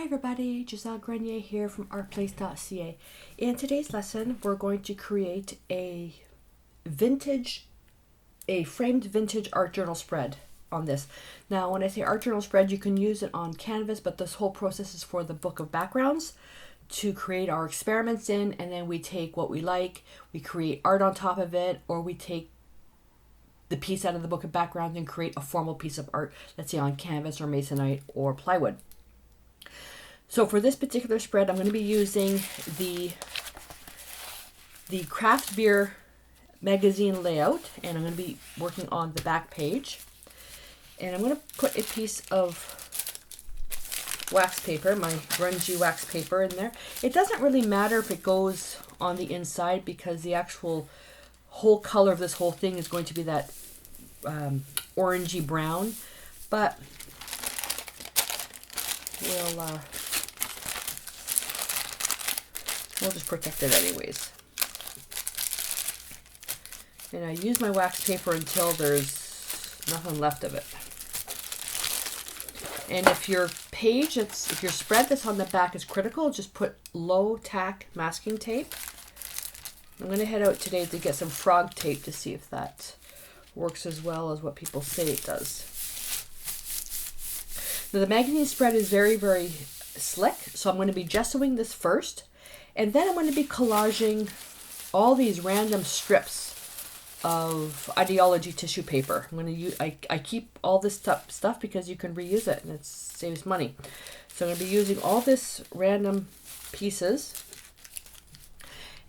Hi everybody, Giselle Grenier here from ArtPlace.ca. In today's lesson, we're going to create a framed vintage art journal spread on this. Now, when I say art journal spread, you can use it on canvas, but this whole process is for the Book of Backrounds to create our experiments in, and then we take what we like, we create art on top of it, or we take the piece out of the Book of Backgrounds and create a formal piece of art, let's say on canvas or masonite or plywood. So for this particular spread, I'm going to be using the craft beer magazine layout, and I'm going to be working on the back page. And I'm going to put a piece of wax paper, my grungy wax paper, in there. It doesn't really matter if it goes on the inside because the actual whole color of this whole thing is going to be that orangey brown, but we'll just protect it anyways. And I use my wax paper until there's nothing left of it. And if your spread that's on the back is critical, just put low tack masking tape. I'm going to head out today to get some frog tape to see if that works as well as what people say it does. Now the magazine spread is very, very slick, so I'm going to be gessoing this first. And then I'm going to be collaging all these random strips of ideology tissue paper. I'm going to use, I keep all this stuff because you can reuse it and it saves money. So I'm going to be using all this random pieces,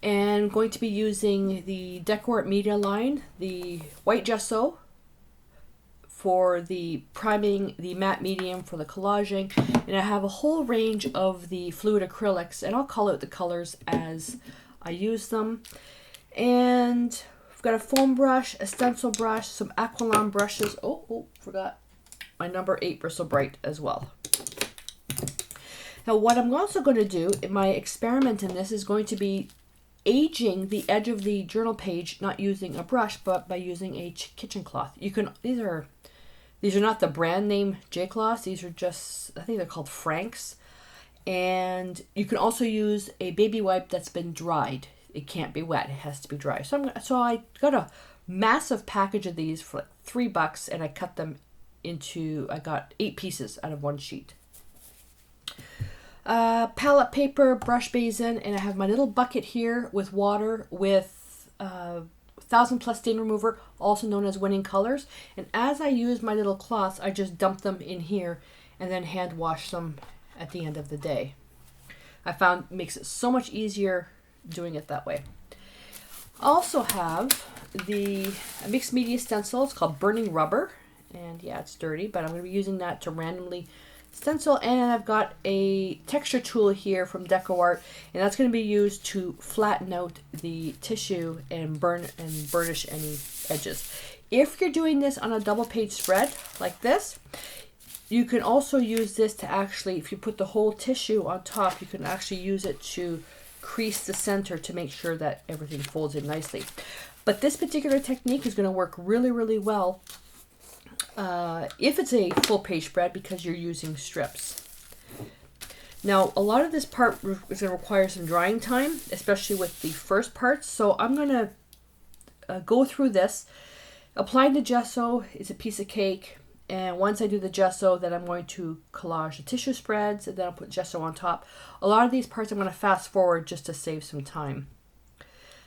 and I'm going to be using the DecoArt Media line, the white gesso for the priming, the matte medium for the collaging, and I have a whole range of the fluid acrylics, and I'll call out the colors as I use them. And I've got a foam brush, a stencil brush, some aqualung brushes. Oh, forgot my number 8 bristle bright as well. Now what I'm also going to do in my experiment in this is going to be aging the edge of the journal page, not using a brush, but by using a kitchen cloth. You can, these are not the brand name J-cloths. These are just, I think they're called Franks. And you can also use a baby wipe that's been dried. It can't be wet. It has to be dry. So I got a massive package of these for like $3, and I cut them into, I got 8 pieces out of one sheet. Palette paper, brush basin, and I have my little bucket here with water with 1000+ stain remover, also known as winning colors. And as I use my little cloths, I just dump them in here and then hand wash them at the end of the day. I found it makes it so much easier doing it that way. I also have a mixed media stencil. It's called Burning Rubber, and yeah, it's dirty, but I'm going to be using that to randomly stencil. And I've got a texture tool here from DecoArt, and that's going to be used to flatten out the tissue and burnish any edges. If you're doing this on a double page spread like this, you can also use this to actually, if you put the whole tissue on top, you can actually use it to crease the center to make sure that everything folds in nicely. But this particular technique is going to work really, really well if it's a full page spread because you're using strips. Now, a lot of this part is going to require some drying time, especially with the first parts. So I'm going to go through this. Applying the gesso is a piece of cake. And once I do the gesso, then I'm going to collage the tissue spreads, and then I'll put gesso on top. A lot of these parts I'm going to fast forward just to save some time.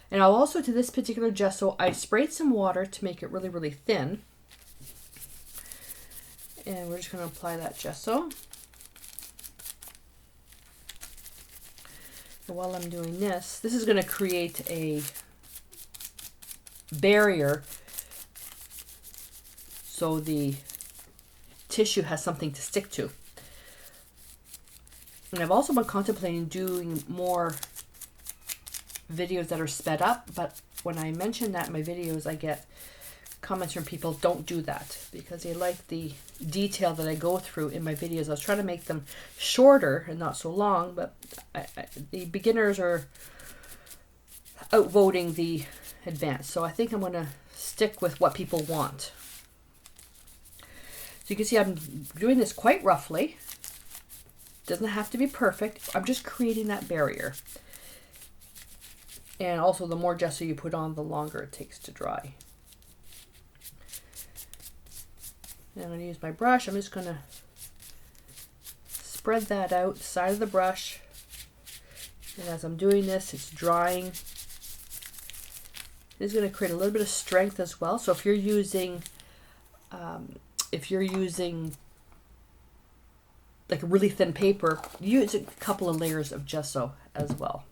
And I'll also, to this particular gesso, I sprayed some water to make it really, really thin. And we're just going to apply that gesso. And while I'm doing this is going to create a barrier so the tissue has something to stick to. And I've also been contemplating doing more videos that are sped up, but when I mention that in my videos, I get comments from people, don't do that, because they like the detail that I go through in my videos. I was trying to make them shorter and not so long, but the beginners are outvoting the advanced. So I think I'm going to stick with what people want. So you can see I'm doing this quite roughly. Doesn't have to be perfect. I'm just creating that barrier. And also the more gesso you put on, the longer it takes to dry. And I'm going to use my brush. I'm just going to spread that out, side of the brush. And as I'm doing this, it's drying. This is going to create a little bit of strength as well. So if you're using like a really thin paper, use a couple of layers of gesso as well.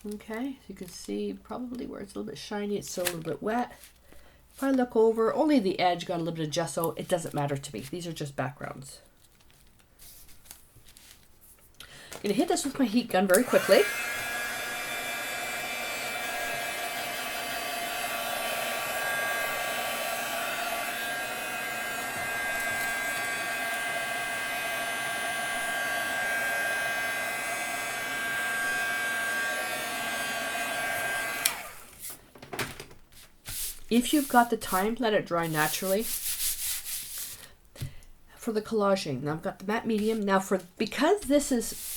Okay, so you can see probably where it's a little bit shiny, it's still a little bit wet. If I look over, only the edge got a little bit of gesso. It doesn't matter to me. These are just backgrounds. I'm going to hit this with my heat gun very quickly. If you've got the time, let it dry naturally. For the collaging, now I've got the matte medium. Now because this is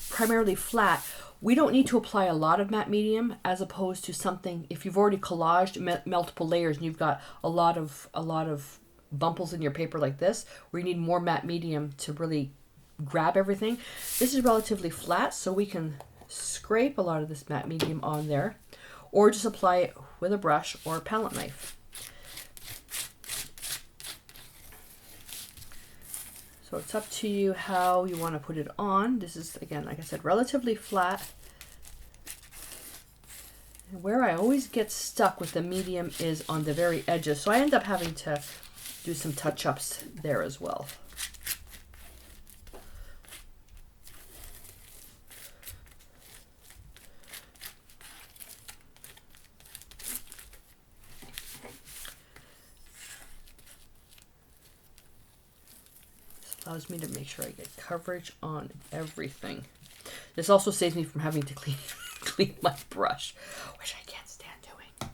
primarily flat, we don't need to apply a lot of matte medium, as opposed to something, if you've already collaged multiple layers and you've got a lot of bumples in your paper like this, where you need more matte medium to really grab everything. This is relatively flat, so we can scrape a lot of this matte medium on there, or just apply it with a brush or a palette knife. So it's up to you how you want to put it on. This is, again, like I said, relatively flat. And where I always get stuck with the medium is on the very edges, so I end up having to do some touch-ups there as well. Allows me to make sure I get coverage on everything. This also saves me from having to clean my brush, which I can't stand doing.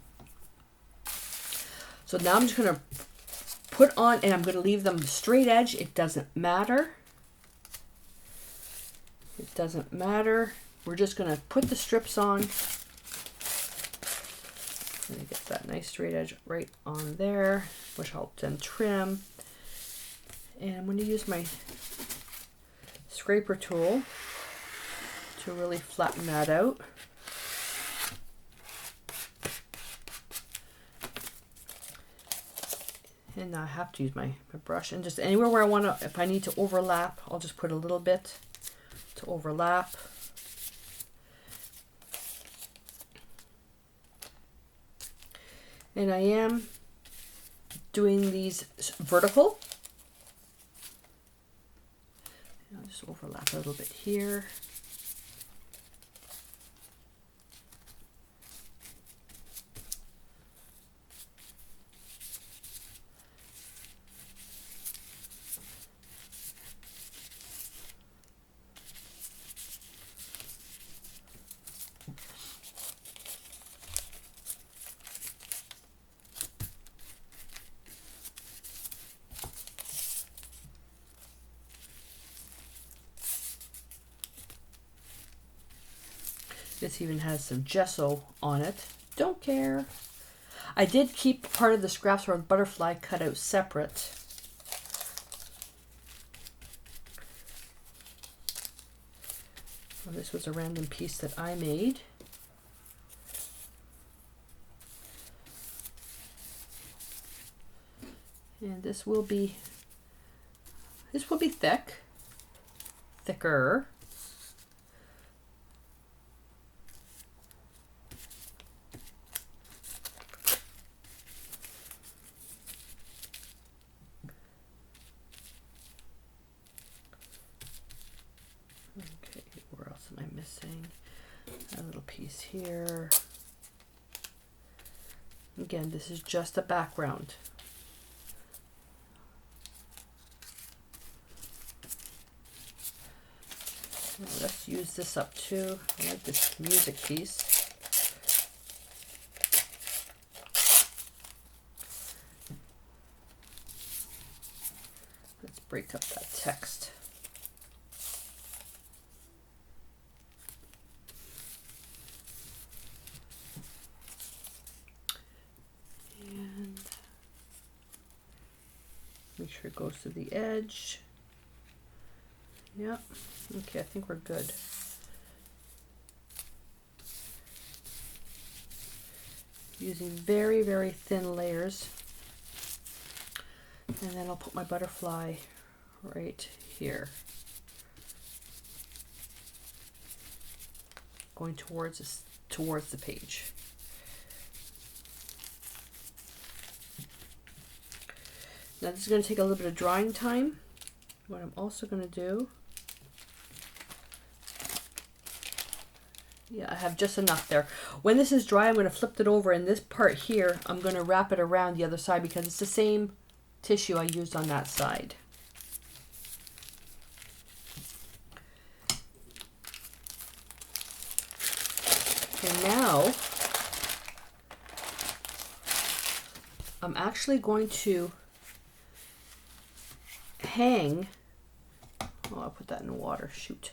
So now I'm just going to put on, and I'm going to leave them straight edge. It doesn't matter. It doesn't matter. We're just going to put the strips on. And get that nice straight edge right on there, which I'll then trim. And I'm going to use my scraper tool to really flatten that out. And now I have to use my brush, and just anywhere where I want to, if I need to overlap, I'll just put a little bit to overlap. And I am doing these vertical. I'll just overlap a little bit here. This even has some gesso on it. Don't care. I did keep part of the scraps from the butterfly cut out separate. Well, this was a random piece that I made. And this will be thick, thicker. Okay, where else am I missing? A little piece here. Again, this is just a background. Now let's use this up too. I like this music piece. Let's break up that text. Make sure it goes to the edge. Yep. Okay, I think we're good. Using very, very thin layers. And then I'll put my butterfly right here. Going towards the page. Now this is going to take a little bit of drying time. What I'm also going to do, yeah, I have just enough there. When this is dry, I'm going to flip it over, and this part here, I'm going to wrap it around the other side because it's the same tissue I used on that side. And now I'm actually going to hang, oh, I'll put that in the water, shoot.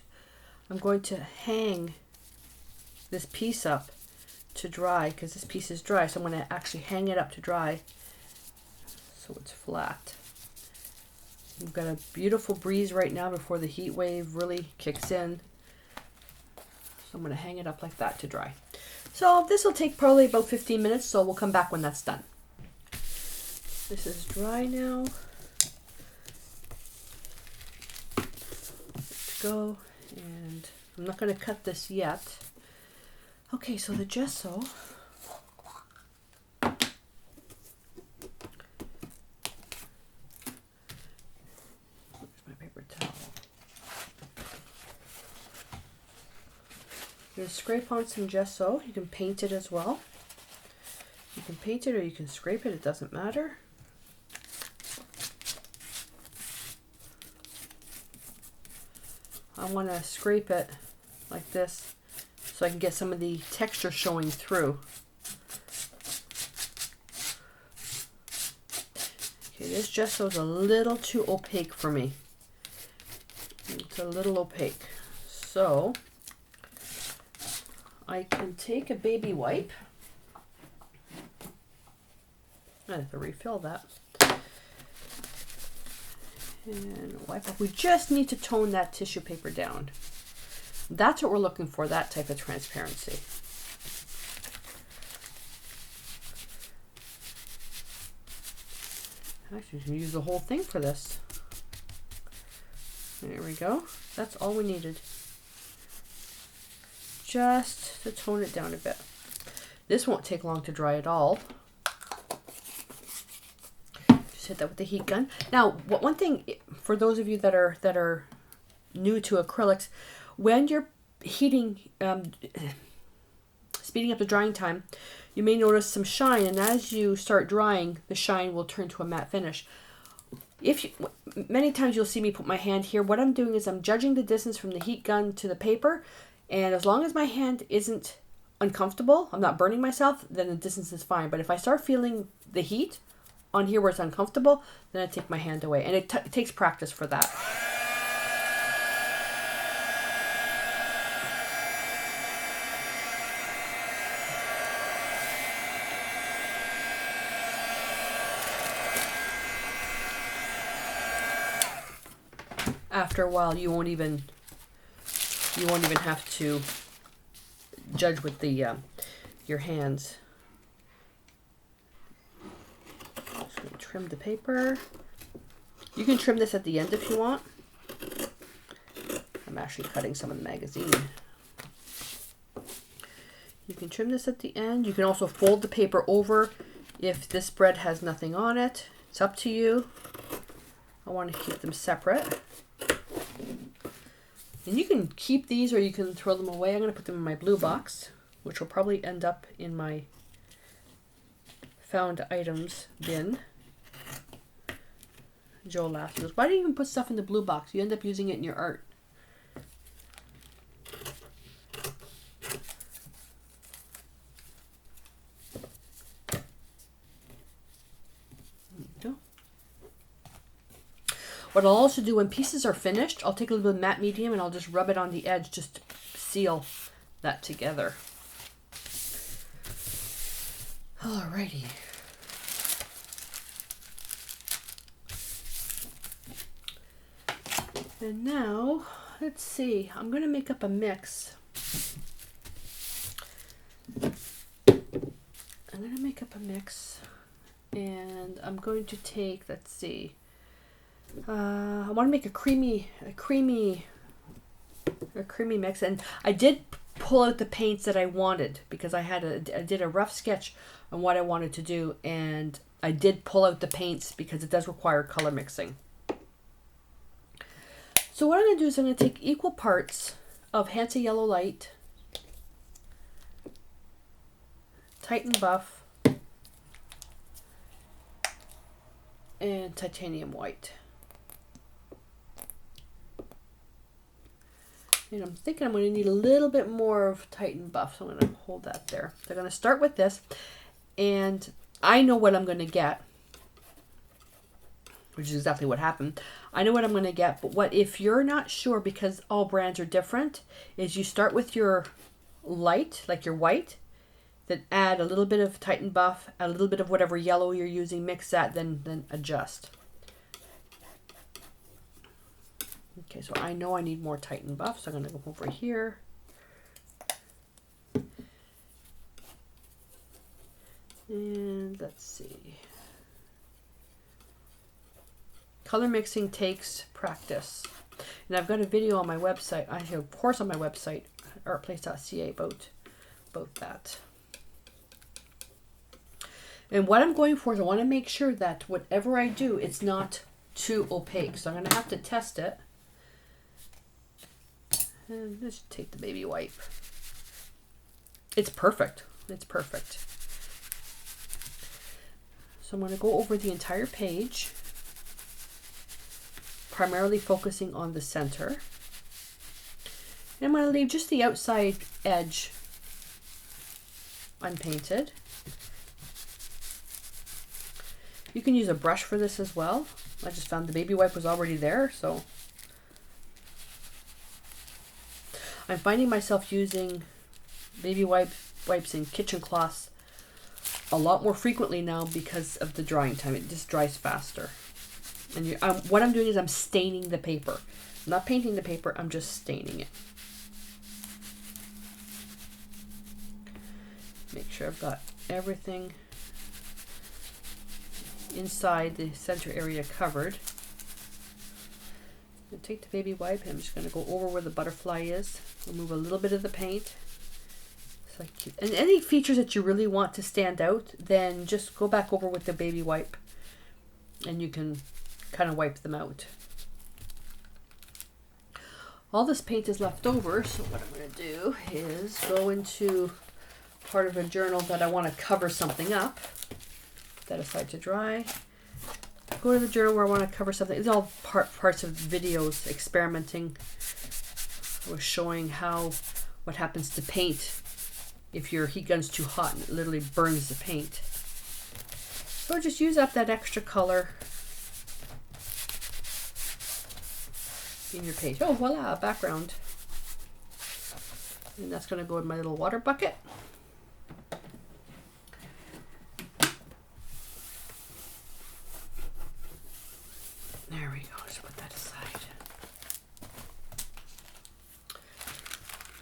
I'm going to hang this piece up to dry because this piece is dry, so I'm going to actually hang it up to dry so it's flat. We've got a beautiful breeze right now before the heat wave really kicks in. So I'm going to hang it up like that to dry. So this will take probably about 15 minutes, so we'll come back when that's done. This is dry now. Let's go, and I'm not going to cut this yet. Okay, so the gesso. You're going to scrape on some gesso. You can paint it as well. You can paint it or you can scrape it. It doesn't matter. I want to scrape it like this so I can get some of the texture showing through. Okay, this gesso is a little too opaque for me. It's a little opaque. So I can take a baby wipe. I have to refill that. And wipe off. We just need to tone that tissue paper down. That's what we're looking for, that type of transparency. Actually, you can use the whole thing for this. There we go. That's all we needed. Just to tone it down a bit. This won't take long to dry at all. Just hit that with the heat gun. Now, one thing for those of you that are new to acrylics, when you're heating, speeding up the drying time, you may notice some shine, and as you start drying, the shine will turn to a matte finish. Many times you'll see me put my hand here. What I'm doing is I'm judging the distance from the heat gun to the paper. And as long as my hand isn't uncomfortable, I'm not burning myself, then the distance is fine. But if I start feeling the heat on here where it's uncomfortable, then I take my hand away. And it takes practice for that. After a while, you won't even have to judge with the your hands. Just going to trim the paper. You can trim this at the end if you want. I'm actually cutting some of the magazine. You can trim this at the end. You can also fold the paper over if this spread has nothing on it. It's up to you. I want to keep them separate. And you can keep these or you can throw them away. I'm going to put them in my blue box, which will probably end up in my found items bin. Joe laughs. He goes, why do you even put stuff in the blue box? You end up using it in your art. What I'll also do when pieces are finished, I'll take a little bit of matte medium and I'll just rub it on the edge just to seal that together. Alrighty. And now, let's see, I'm going to make up a mix. And I'm going to take, let's see, I want to make a creamy mix. And I did pull out the paints that I wanted because I did a rough sketch on what I wanted to do, and I did pull out the paints because it does require color mixing. So what I'm going to do is I'm going to take equal parts of Hansa Yellow Light, Titan Buff, and Titanium White. And I'm thinking I'm going to need a little bit more of Titan Buff, so I'm going to hold that there. So I'm going to start with this, and I know what I'm going to get, which is exactly what happened. I know what I'm going to get, but what if you're not sure, because all brands are different, is you start with your light, like your white, then add a little bit of Titan Buff, add a little bit of whatever yellow you're using, mix that, then adjust. Okay, so I know I need more Titan Buff, so I'm going to go over here. And let's see. Color mixing takes practice. And I've got a video on my website. I have a course on my website, ArtPlace.ca, about that. And what I'm going for is I want to make sure that whatever I do, it's not too opaque. So I'm going to have to test it. And just take the baby wipe. It's perfect. It's perfect. So I'm going to go over the entire page, primarily focusing on the center. And I'm going to leave just the outside edge unpainted. You can use a brush for this as well. I just found the baby wipe was already there, so I'm finding myself using baby wipes and kitchen cloths a lot more frequently now because of the drying time. It just dries faster. And what I'm doing is I'm staining the paper. I'm not painting the paper, I'm just staining it. Make sure I've got everything inside the center area covered. I'm going to take the baby wipe and I'm just going to go over where the butterfly is. Remove a little bit of the paint. And any features that you really want to stand out, then just go back over with the baby wipe and you can kind of wipe them out. All this paint is left over, so what I'm going to do is go into part of a journal that I want to cover something up. Put that aside to dry. Go to the journal where I want to cover something. It's all parts of videos experimenting. I was showing what happens to paint if your heat gun's too hot and it literally burns the paint. So just use up that extra color in your page. Oh, voila, background. And that's going to go in my little water bucket. There we go. Just put that aside.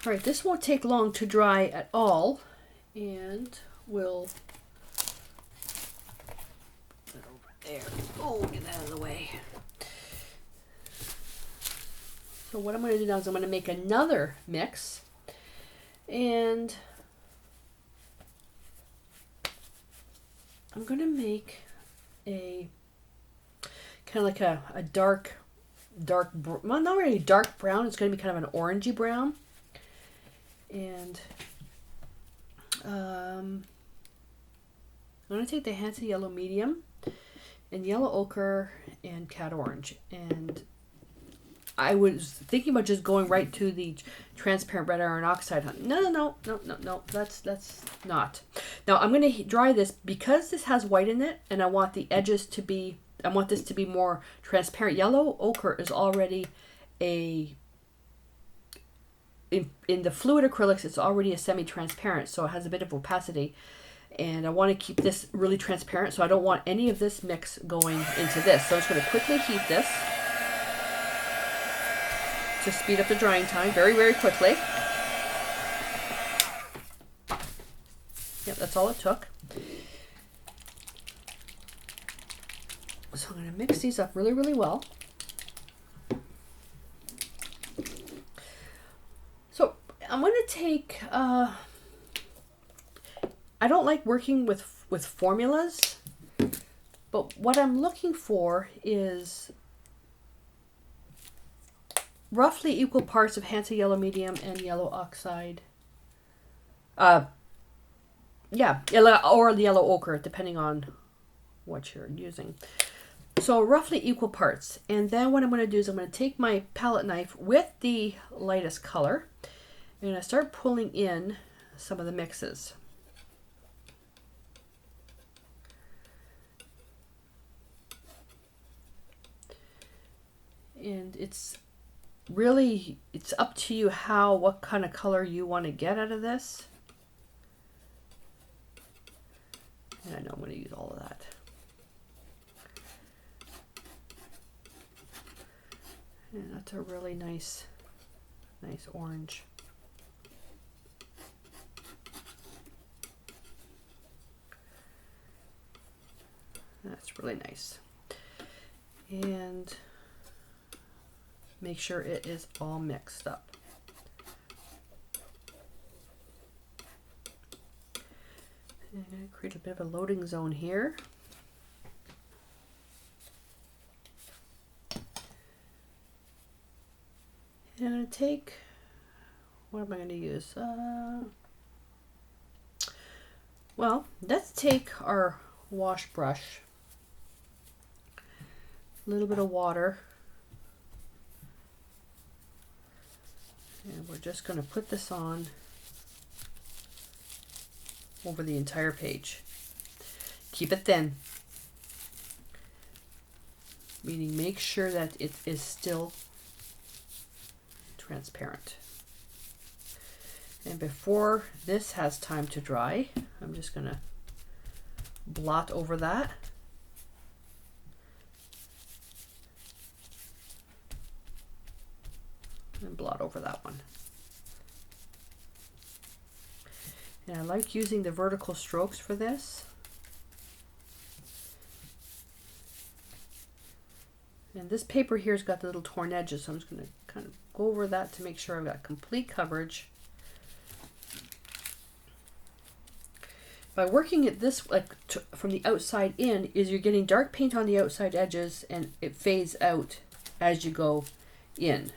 All right, this won't take long to dry at all, and we'll put it over there. Oh, get that out of the way. So what I'm going to do now is I'm going to make another mix, and I'm going to make a kind of like a dark, well, not really dark brown. It's going to be kind of an orangey brown. And I'm going to take the Hansa Yellow Medium and Yellow Ochre and Cat Orange. And I was thinking about just going right to the transparent red iron oxide. No, that's not. Now I'm going to dry this because this has white in it, and I want the edges to be, I want this to be more transparent. Yellow Ochre is already in the fluid acrylics, it's already a semi-transparent, so it has a bit of opacity. And I want to keep this really transparent, so I don't want any of this mix going into this. So I'm just going to quickly heat this. to speed up the drying time very, very quickly. Yep, that's all it took. So I'm going to mix these up really, really well. So I'm going to take, I don't like working with formulas, but what I'm looking for is roughly equal parts of Hansa yellow medium and yellow oxide. Yeah, or the yellow ochre, depending on what you're using. So roughly equal parts. And then what I'm going to do is I'm going to take my palette knife with the lightest color and I'm going to start pulling in some of the mixes. And it's up to you what kind of color you want to get out of this. And I know I'm going to use all of that. And that's a really nice orange. That's really nice. And make sure it is all mixed up. And I'm going to create a bit of a loading zone here. And I'm going to take, what am I going to use? Well, let's take our wash brush, a little bit of water, and we're just going to put this on over the entire page. Keep it thin, meaning make sure that it is still transparent. And before this has time to dry, I'm just going to blot over that. And blot over that one. And I like using the vertical strokes for this. And this paper here's got the little torn edges, so I'm just going to kind of go over that to make sure I've got complete coverage. By working it this from the outside in, is you're getting dark paint on the outside edges and it fades out as you go in.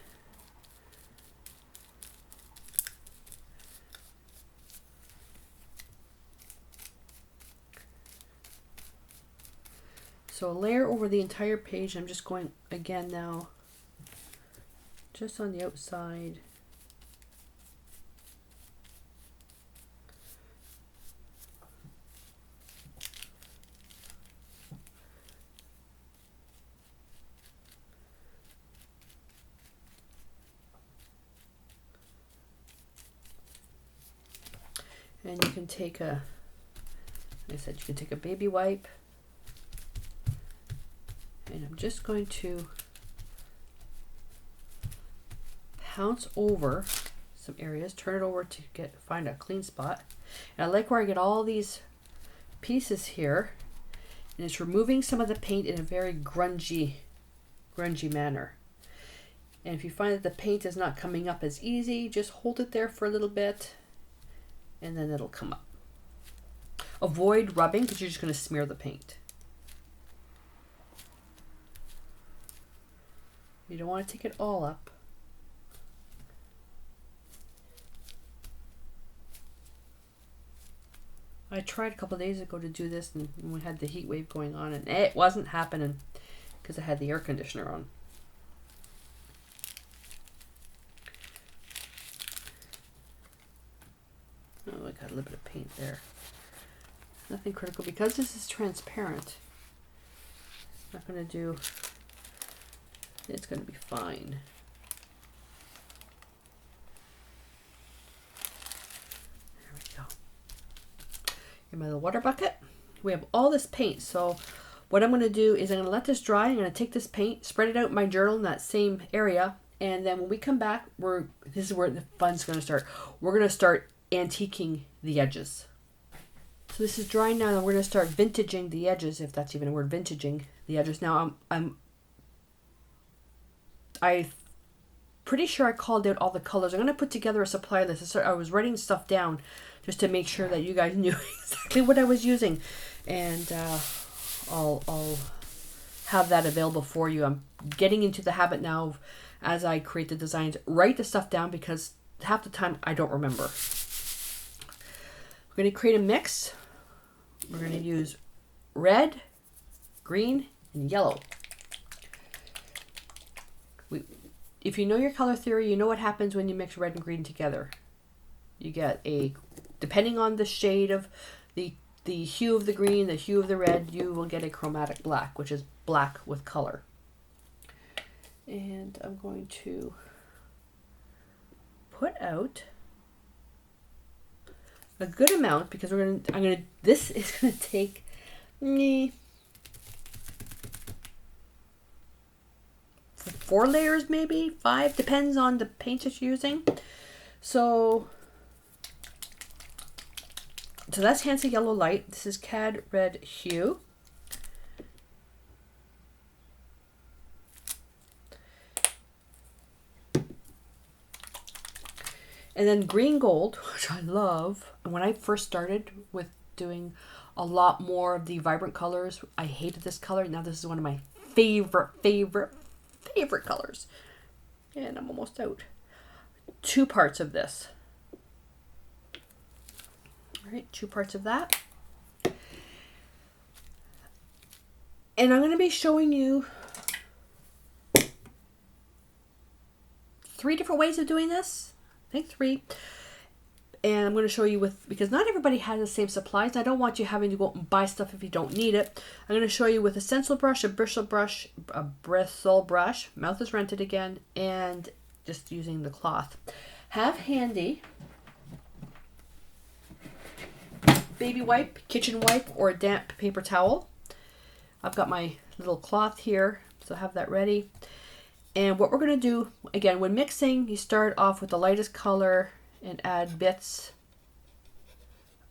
So a layer over the entire page. I'm just going again now, just on the outside. And you can take like I said, you can take a baby wipe. And I'm just going to pounce over some areas, turn it over to find a clean spot. And I like where I get all these pieces here, and it's removing some of the paint in a very grungy manner. And if you find that the paint is not coming up as easy, just hold it there for a little bit and then it'll come up. Avoid rubbing because you're just going to smear the paint. You don't want to take it all up. I tried a couple of days ago to do this and we had the heat wave going on and it wasn't happening because I had the air conditioner on. Oh, I got a little bit of paint there. Nothing critical because this is transparent. It's not going to do... It's going to be fine. There we go. In my little water bucket, we have all this paint. So what I'm going to do is I'm going to let this dry. I'm going to take this paint, spread it out in my journal in that same area, And then when we come back, this is where the fun's going to start. We're going to start antiquing the edges. So this is drying now, and we're going to start vintaging the edges, if that's even a word, vintaging the edges. Now I'm pretty sure I called out all the colors. I'm going to put together a supply list. I was writing stuff down just to make sure that you guys knew exactly what I was using, and I'll have that available for you. I'm getting into the habit now of, as I create the designs, write the stuff down, because half the time I don't remember. We're going to create a mix. We're going to use red, green, and yellow. If you know your color theory, you know what happens when you mix red and green together. You get depending on the shade of the hue of the green, the hue of the red, you will get a chromatic black, which is black with color. And I'm going to put out a good amount, because this is gonna take me 4 layers, maybe 5, depends on the paint that you're using. So that's Hansa Yellow Light. This is Cad Red Hue. And then Green Gold, which I love. And when I first started with doing a lot more of the vibrant colors, I hated this color. Now this is one of my favorite colors. And I'm almost out. 2 parts of this. All right, 2 parts of that. And I'm going to be showing you 3 different ways of doing this. I think 3. And I'm going to show you because not everybody has the same supplies. And I don't want you having to go out and buy stuff if you don't need it. I'm going to show you with a stencil brush, a bristle brush, mouth is rented again, and just using the cloth. Have handy baby wipe, kitchen wipe, or a damp paper towel. I've got my little cloth here, so have that ready. And what we're going to do, again, when mixing, you start off with the lightest color and add bits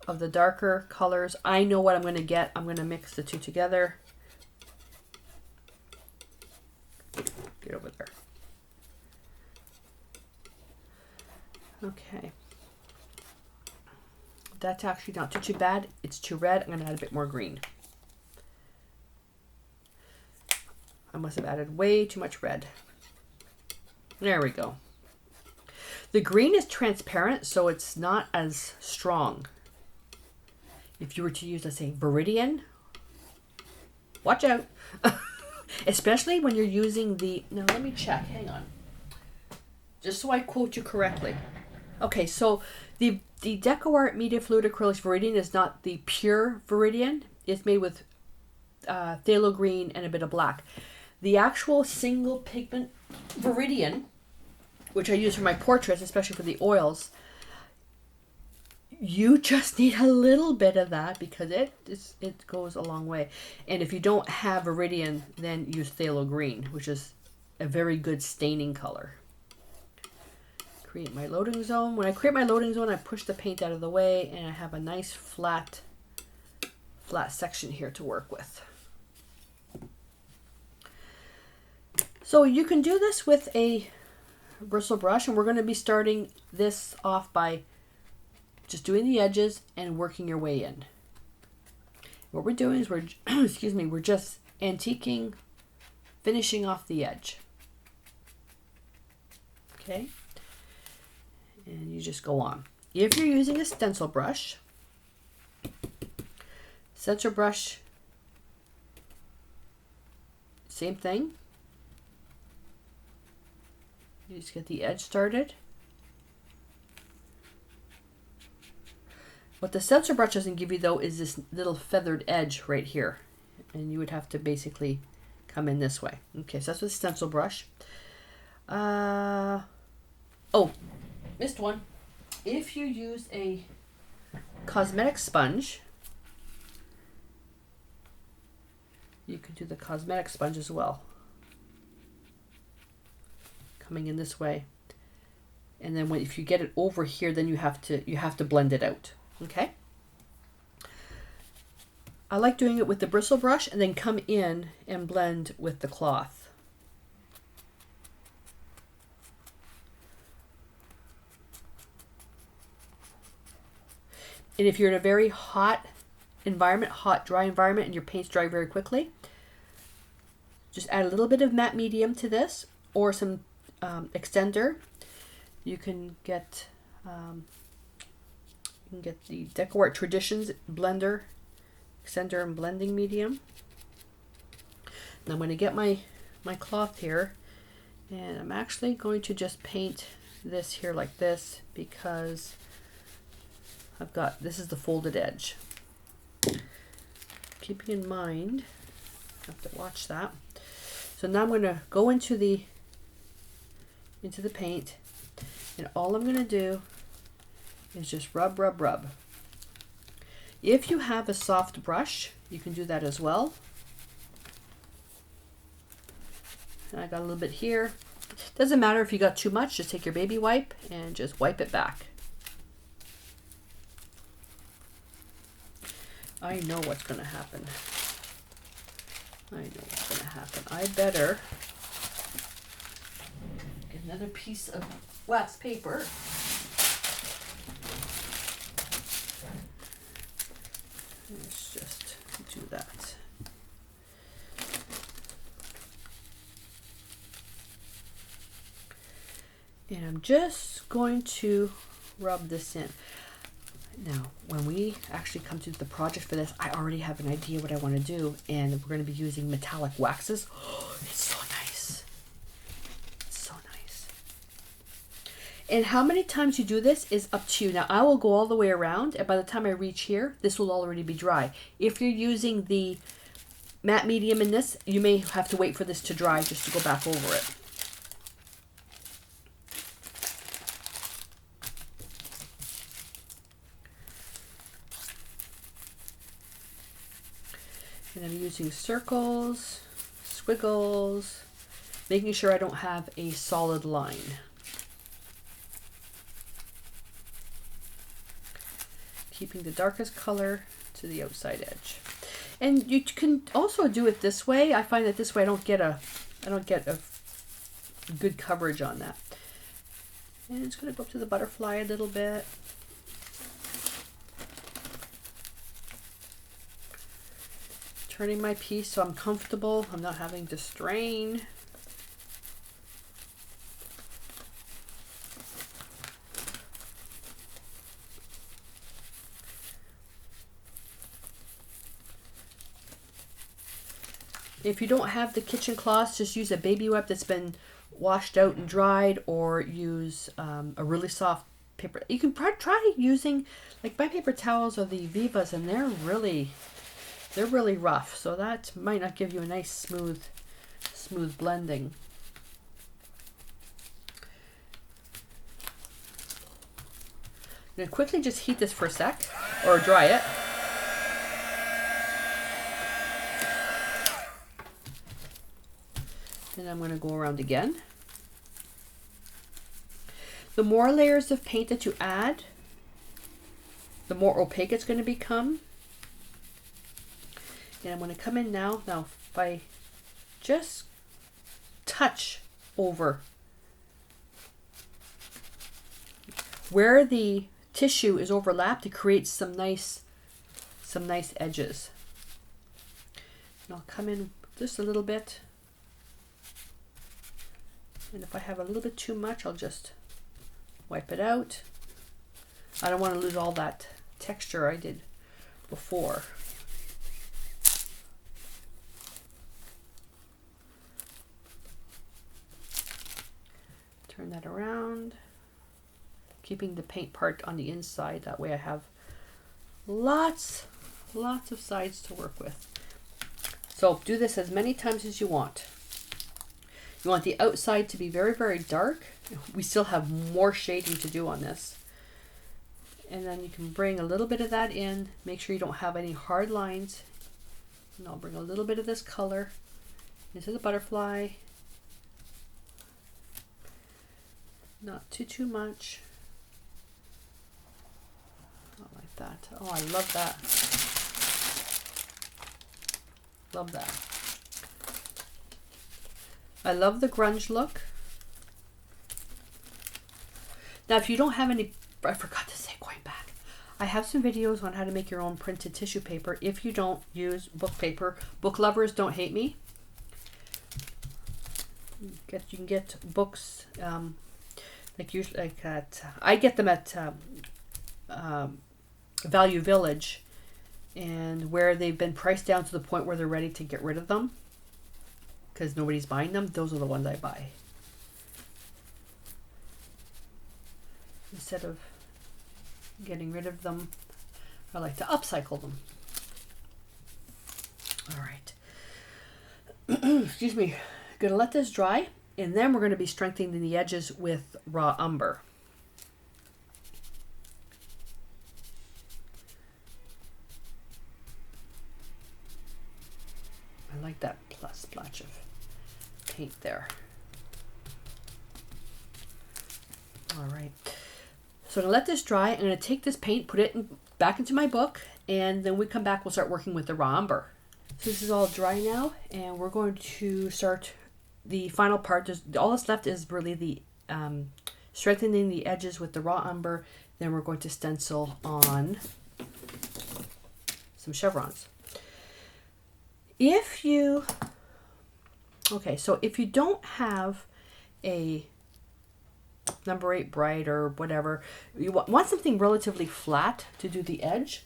of the darker colors. I know what I'm going to get. I'm going to mix the 2 together. Get over there. Okay. That's actually not too bad. It's too red. I'm going to add a bit more green. I must have added way too much red. There we go. The green is transparent, so it's not as strong. If you were to use, let's say, Viridian, watch out. Especially when you're using now let me check, hang on. Just so I quote you correctly. Okay, so the DecoArt Media Fluid Acrylics Viridian is not the pure Viridian. It's made with phthalo green and a bit of black. The actual single pigment Viridian, which I use for my portraits, especially for the oils, you just need a little bit of that because it goes a long way. And if you don't have Viridian, then use phthalo green, which is a very good staining color. Create my loading zone. When I create my loading zone, I push the paint out of the way, and I have a nice flat section here to work with. So you can do this with a bristle brush, and we're going to be starting this off by just doing the edges and working your way in. What we're doing is we're we're just antiquing, finishing off the edge. Okay? And you just go on. If you're using a stencil brush, same thing. You just get the edge started. What the stencil brush doesn't give you, though, is this little feathered edge right here. And you would have to basically come in this way. Okay, so that's with the stencil brush. Oh, missed one. If you use a cosmetic sponge, you can do the cosmetic sponge as well. coming in this way. And then if you get it over here, then you have to blend it out. Okay. I like doing it with the bristle brush and then come in and blend with the cloth. And if you're in a very hot environment, hot, dry environment, and your paint's dry very quickly, just add a little bit of matte medium to this, or some extender. You can get the DecoArt Traditions blender, extender and blending medium. And I'm going to get my cloth here, and I'm actually going to just paint this here like this, because this is the folded edge. Keeping in mind, I have to watch that. So now I'm going to go into the paint, and all I'm going to do is just rub, rub, rub. If you have a soft brush, you can do that as well. And I got a little bit here. Doesn't matter if you got too much, just take your baby wipe and just wipe it back. I know what's going to happen. I better get another piece of wax paper. Let's just do that. And I'm just going to rub this in. Now, when we actually come to the project for this, I already have an idea what I want to do, and we're going to be using metallic waxes. Oh, it's so nice. It's so nice. And how many times you do this is up to you. Now, I will go all the way around, and by the time I reach here, this will already be dry. If you're using the matte medium in this, you may have to wait for this to dry just to go back over it. And I'm using circles, squiggles, making sure I don't have a solid line. Keeping the darkest color to the outside edge. And you can also do it this way. I find that this way I don't get a good coverage on that. And it's going to go up to the butterfly a little bit. Turning my piece so I'm comfortable. I'm not having to strain. If you don't have the kitchen cloths, just use a baby wipe that's been washed out and dried, or use a really soft paper. You can try using like my paper towels or the Vivas, and they're really rough, so that might not give you a nice smooth blending. I'm going to quickly just heat this for a sec, or dry it. And I'm going to go around again. The more layers of paint that you add, the more opaque it's going to become. And I'm going to come in now. Now, if I just touch over where the tissue is overlapped, it creates some nice edges. And I'll come in just a little bit. And if I have a little bit too much, I'll just wipe it out. I don't want to lose all that texture I did before. Turn that around, keeping the paint part on the inside. That way I have lots of sides to work with. So do this as many times as you want. You want the outside to be very, very dark. We still have more shading to do on this. And then you can bring a little bit of that in. Make sure you don't have any hard lines. And I'll bring a little bit of this color into the butterfly. Not too much. Not like that. Oh, I love that. Love that. I love the grunge look. Now, if you don't have any, I forgot to say, going back, I have some videos on how to make your own printed tissue paper if you don't use book paper. Book lovers, don't hate me. You can get books I get them at Value Village, and where they've been priced down to the point where they're ready to get rid of them because nobody's buying them. Those are the ones I buy. Instead of getting rid of them, I like to upcycle them. All right. Excuse me. Gonna let this dry, and then we're going to be strengthening the edges with raw umber. I like that plus splash of paint there. All right. So I'm going to let this dry. I'm going to take this paint, put it back into my book, and then we come back, we'll start working with the raw umber. So this is all dry now, and we're going to start the final part. All that's left is really the strengthening the edges with the raw umber. Then we're going to stencil on some chevrons. If you don't have a number 8 bright or whatever, you want something relatively flat to do the edge,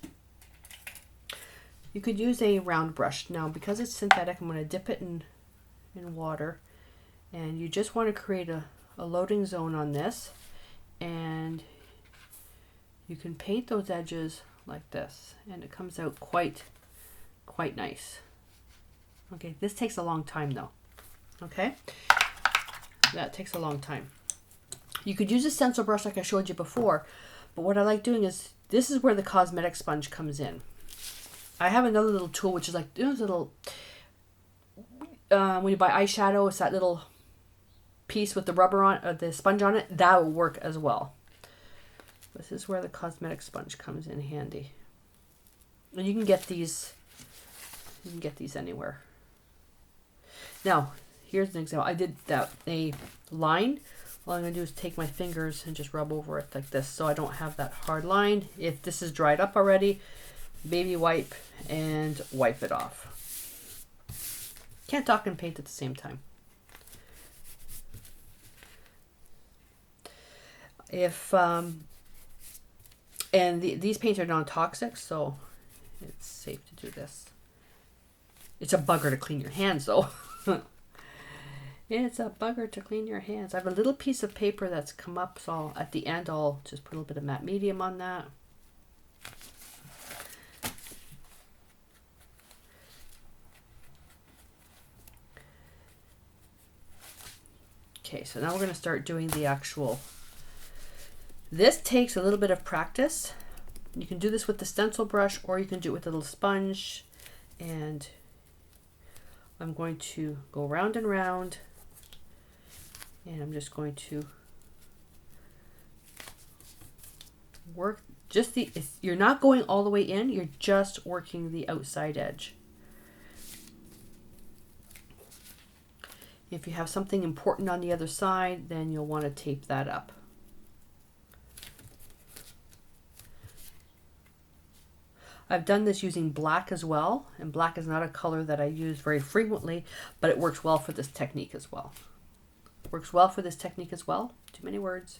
you could use a round brush. Now, because it's synthetic, I'm going to dip it in water, and you just want to create a loading zone on this, and you can paint those edges like this, and it comes out quite nice. Okay, this takes a long time though. Okay, that takes a long time. You could use a stencil brush like I showed you before, but what I like doing is, this is where the cosmetic sponge comes in. I have another little tool which is like those little, when you buy eyeshadow, it's that little piece with the rubber on, or the sponge on it. That will work as well. This is where the cosmetic sponge comes in handy. And you can get these anywhere. Now, here's an example. I did a line. All I'm going to do is take my fingers and just rub over it like this, so I don't have that hard line. If this is dried up already, baby wipe and wipe it off. Can't talk and paint at the same time. These paints are non-toxic, so it's safe to do this. It's a bugger to clean your hands, though. It's a bugger to clean your hands. I have a little piece of paper that's come up, so at the end I'll just put a little bit of matte medium on that. Okay, so now we're going to start doing the actual... This takes a little bit of practice. You can do this with the stencil brush, or you can do it with a little sponge. And I'm going to go round and round. And I'm just going to work just you're not going all the way in, you're just working the outside edge. If you have something important on the other side, then you'll want to tape that up. I've done this using black as well, and black is not a color that I use very frequently, but it works well for this technique as well. Works well for this technique as well. Too many words.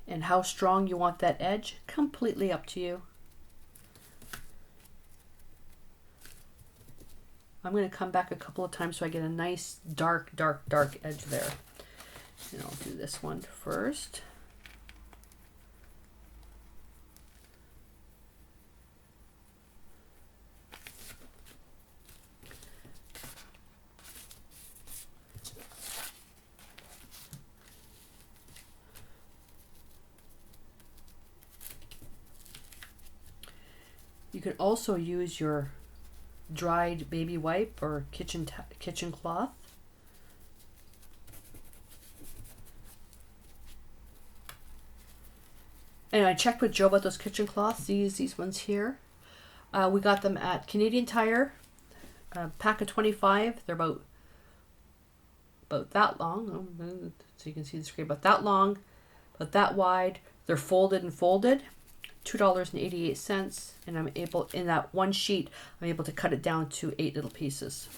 And how strong you want that edge, completely up to you. I'm going to come back a couple of times so I get a nice dark edge there. And I'll do this one first. You can also use your dried baby wipe or kitchen cloth. And I checked with Joe about those kitchen cloths, these ones here. We got them at Canadian Tire, pack of 25. They're about that long, so you can see the screen, about that long, about that wide. They're folded and folded, $2.88, and I'm able, in that one sheet, I'm able to cut it down to 8 little pieces.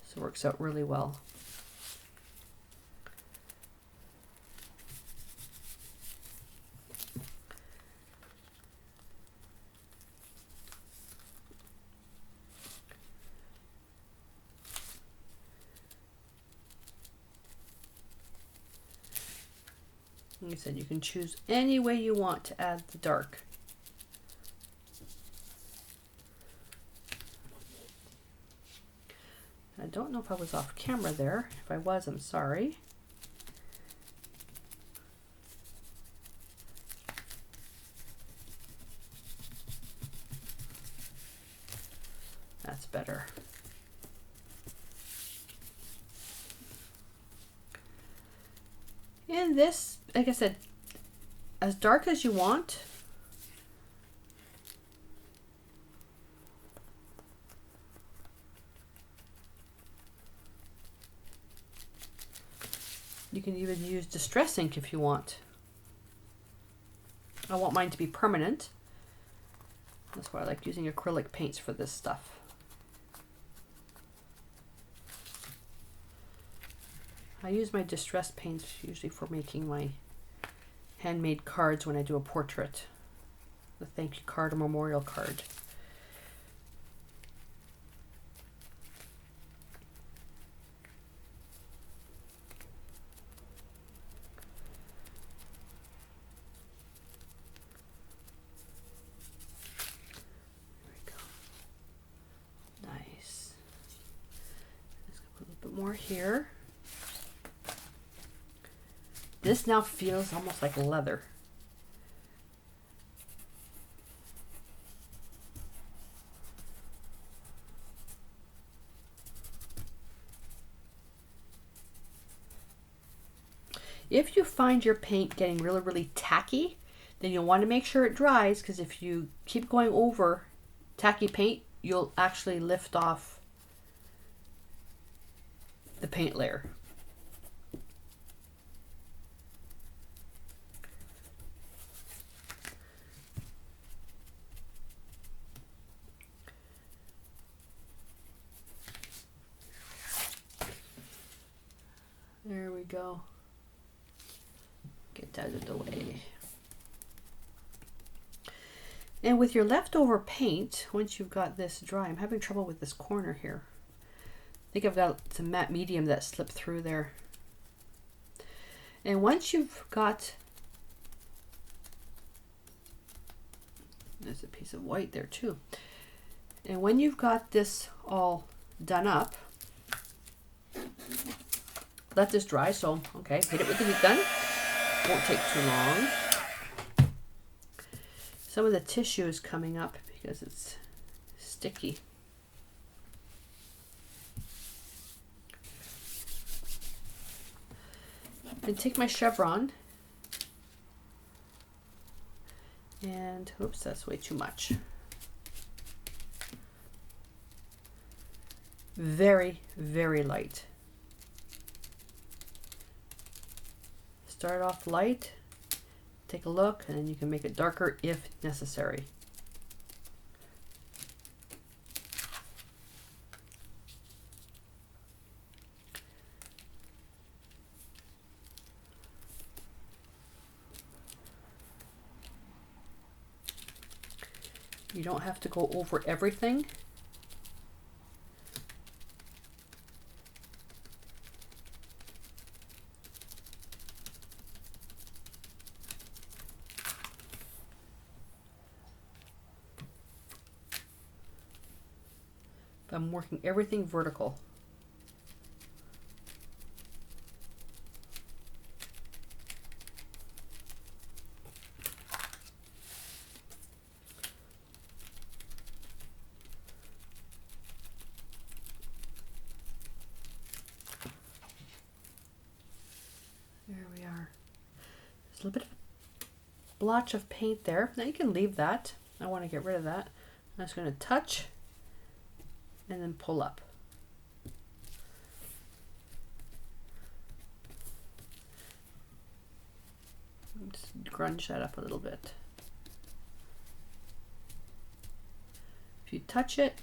So it works out really well. Like I said, you can choose any way you want to add the dark. I don't know if I was off camera there. If I was, I'm sorry. That's better. And this, like I said, as dark as you want. You can even use distress ink if you want. I want mine to be permanent. That's why I like using acrylic paints for this stuff. I use my distress paints usually for making my handmade cards when I do a portrait, a thank you card, a memorial card. There we go. Nice. Just gonna put a little bit more here. This now feels almost like leather. If you find your paint getting really, really tacky, then you'll want to make sure it dries, because if you keep going over tacky paint, you'll actually lift off the paint layer. There we go. Get out of the way. And with your leftover paint, once you've got this dry, I'm having trouble with this corner here. I think I've got some matte medium that slipped through there. And once you've got, there's a piece of white there too. And when you've got this all done up, let this dry. So, okay, hit it with the heat gun. Won't take too long. Some of the tissue is coming up because it's sticky. And take my chevron and, oops, that's way too much. Very, very light. Start off light, take a look, and then you can make it darker if necessary. You don't have to go over everything. I'm working everything vertical. a little bit of a blotch of paint there. Now you can leave that. I want to get rid of that. I'm just going to touch and then pull up. Just grunge that up a little bit. If you touch it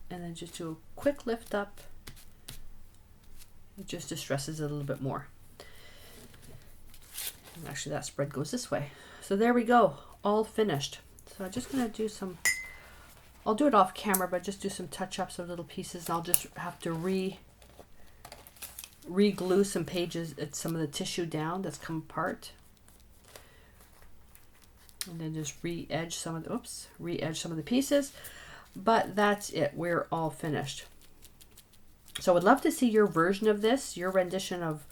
and then just do a quick lift up, it just distresses it a little bit more. And actually that spread goes this way. So there we go, all finished. So I'm just going to do some, I'll do it off camera, but just do some touch-ups of little pieces, and I'll just have to re-glue some pages, some of the tissue down that's come apart. And then just re-edge some of the, re-edge some of the pieces. But that's it, we're all finished. So I would love to see your version of this, your rendition of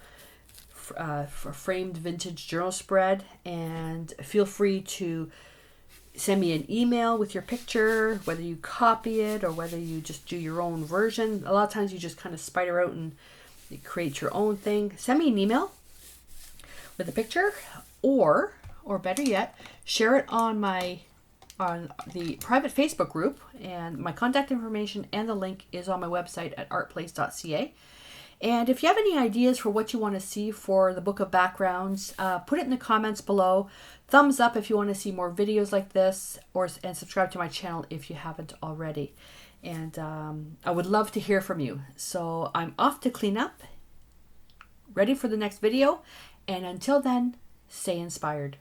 framed vintage journal spread, and feel free to send me an email with your picture, whether you copy it or whether you just do your own version. A lot of times you just kind of spider out and you create your own thing. Send me an email with a picture, or better yet, share it on the private Facebook group, and my contact information and the link is on my website at ArtPlace.ca. And if you have any ideas for what you want to see for the Book of Backgrounds, put it in the comments below. Thumbs up if you want to see more videos like this, and subscribe to my channel if you haven't already. And I would love to hear from you. So I'm off to clean up, ready for the next video. And until then, stay inspired.